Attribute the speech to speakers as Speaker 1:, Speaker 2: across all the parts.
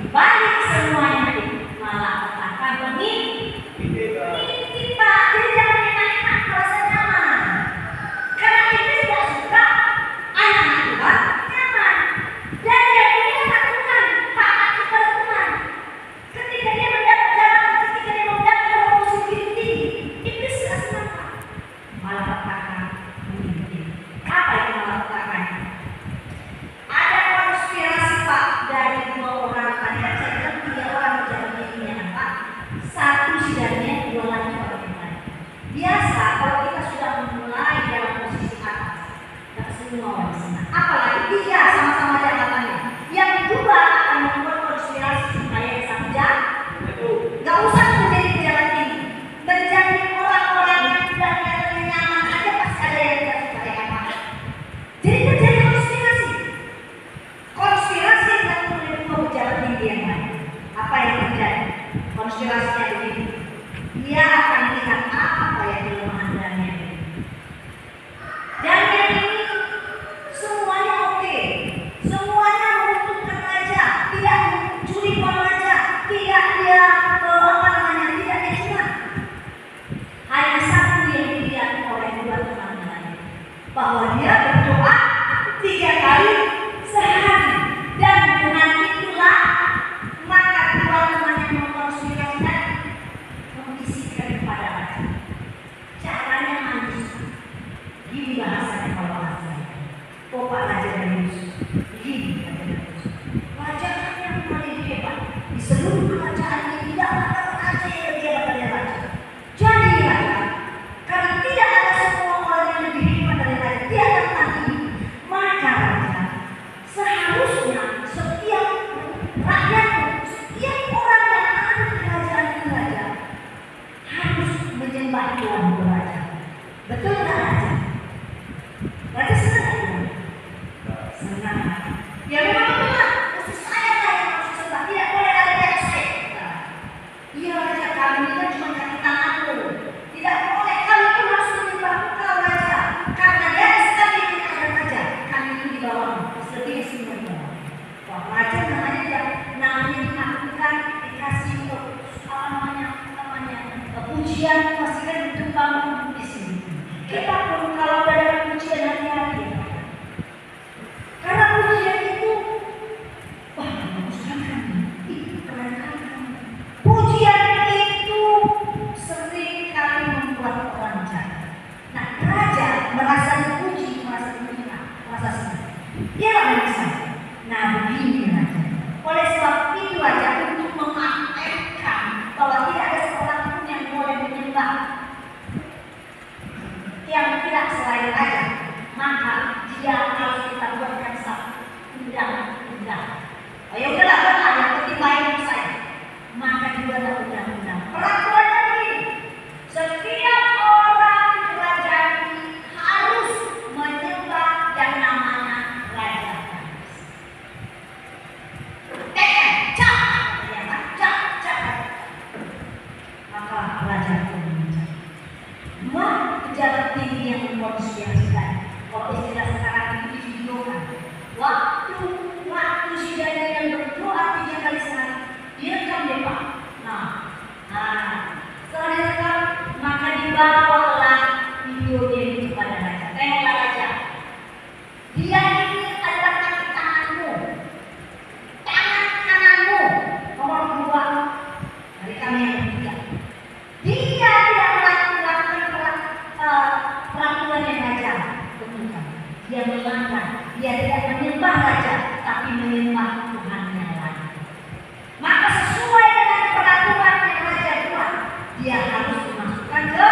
Speaker 1: dibalik semuanya malah katakan mengintip Pak. Jadi jangan enak-enak merasa nyaman, karena iblis tidak suka anak Tuhan nyaman. Dan dia ini anak Tuhan, taat kepada Tuhan. Ketika dia mendapat jalan, ketika dia mendapat posisi tinggi, iblis tidak senang, malah katakan mengintip. Apa yang malah katakan? Ada konspirasi Pak dari 2 orang tadi kan saya bilang 3 orang berjalan ini ya Pak. 1 sidangnya, 2 lagi orang yang lain. Biasa kalau kita sudah memulai dalam posisi atas, tak semua orang senang. Apalagi 3 sama-sama jabatannya. Yang kedua akan membuat konspirasi supaya yang satu jalan. Gak usah menjadi pejabat tinggi, menjadi orang-orang yang tidak nyaman aja pasti ada yang tidak suka ya Pak. Jadi terjadi konspirasi yang menipu pejabat tinggi yang lain. Apa yang terjadi? Konspirasinya begini. Dia akan lihat apa yang kelemahan Daniel. Daniel ini semuanya oke. Semuanya menguntungkan raja, tidak mencuri uang raja, tidak dia tidak dia curang. Hanya satu yang dilihat oleh 2 teman-temannya, bahwa dia berdoa 3 kali sehari, dan dengan itulah maka 2 temannya mengkonspirasikan membisikkan kepada raja. Caranya manis. Gini bahasanya kalau bahasanya. Pak Raja Darius. Gini Raja Darius. Raja kan yang paling hebat di seluruh kerajaan ini, tidak ada raja yang lebih hebat dari raja. Jadi raja, karena tidak ada semua orang yang lebih hebat dari raja, dia akan tandingi. Maka raja, seharusnya setiap rakyat, setiap orang yang ada di kerajaan ini raja harus menyembah Tuhan raja. Betul nggak raja? Raja senang nggak? Senang. Ya memang benar. Mesti saya lah yang harus sembah. Tidak boleh ada yang saya. Iya raja, kami ini kan cuma kaki tangan dulu. Tidak boleh, kami pun harus menyembah Engkau raja. Karena di atas kami ini ada raja, kami ini di bawah. Sedih semua. Wah, raja namanya dilakukan, dikasih pujian, pastikan untuk kamu di sini. Kita pun kalau ada pujian hati-hati, karena pujian itu, wah, baguskan kami, keren kami. Pujian itu sering kali membuat orang jatuh. Nah, raja merasa dipuji, merasa dihina, merasa senang. Dia tak bisa. Nah, begini raja. Oleh sebab itu raja untuk memastikan bahwa tidak ada seorang pun yang boleh menyembah yang tidak selain raja, maka dia harus kita buatkan satu undang-undang. Ayo udahlah, benar yang penting baik saya. Maka dibuatlah undang-undang. Peraturannya begini: setiap orang di kerajaan ini harus menyembah yang namanya raja. Maka raja pun mencari. 2 pejabat tinggi yang mengkonspirasikan. Kalau istilah sekarang ini divideokan. Waktu sidangnya yang berdoa 3 kali sehari, direkam deh Pak. Setelah direkam, maka dibawalah videonya itu kepada raja. Tengoklah raja. Dia ini adalah kaki tanganmu, tangan kananmu. Nomor 2 dari kami yang ketiga. Dia tidak melakukan peraturan yang raja tentukan. Dia melanggar. Dia tidak menyembah raja, tapi menyembah Tuhan yang lain. Maka sesuai dengan peraturan yang raja buat, dia harus dimasukkan ke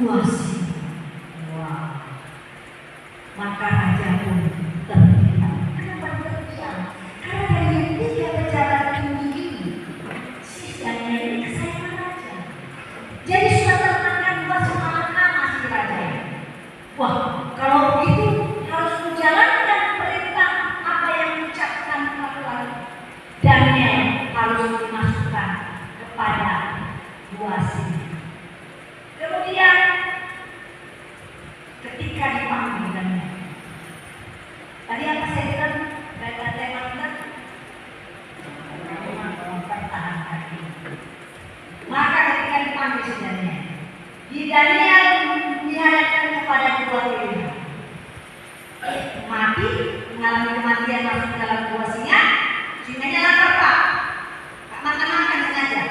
Speaker 1: gua singa. Wah. Maka raja pun terdiam. Kenapa terdiam? Karena dari 3 pejabat tinggi ini, sidangnya ini kesayangan raja. Jadi sudah termakan buat semalaman si raja. Wah, kalau begitu harus menjalankan perintah apa yang diucapkan peraturan. Daniel harus dimasukkan kepada gua singa. Kemudian ketika dipanggil Daniel, tadi apa saya bilang? Tema kita Daniel dihadapkan kepada dua pilihan. Mati, mengalami kematian masuk dalam gua singa. Singanya lapar pak, tak makan sengaja,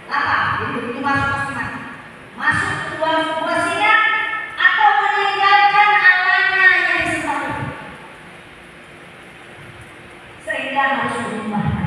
Speaker 1: lapar, jadi begitu masuk pasti mati. Masuk ke gua singa atau meninggalkan Allahnya yang disembah, sehingga harus berubah.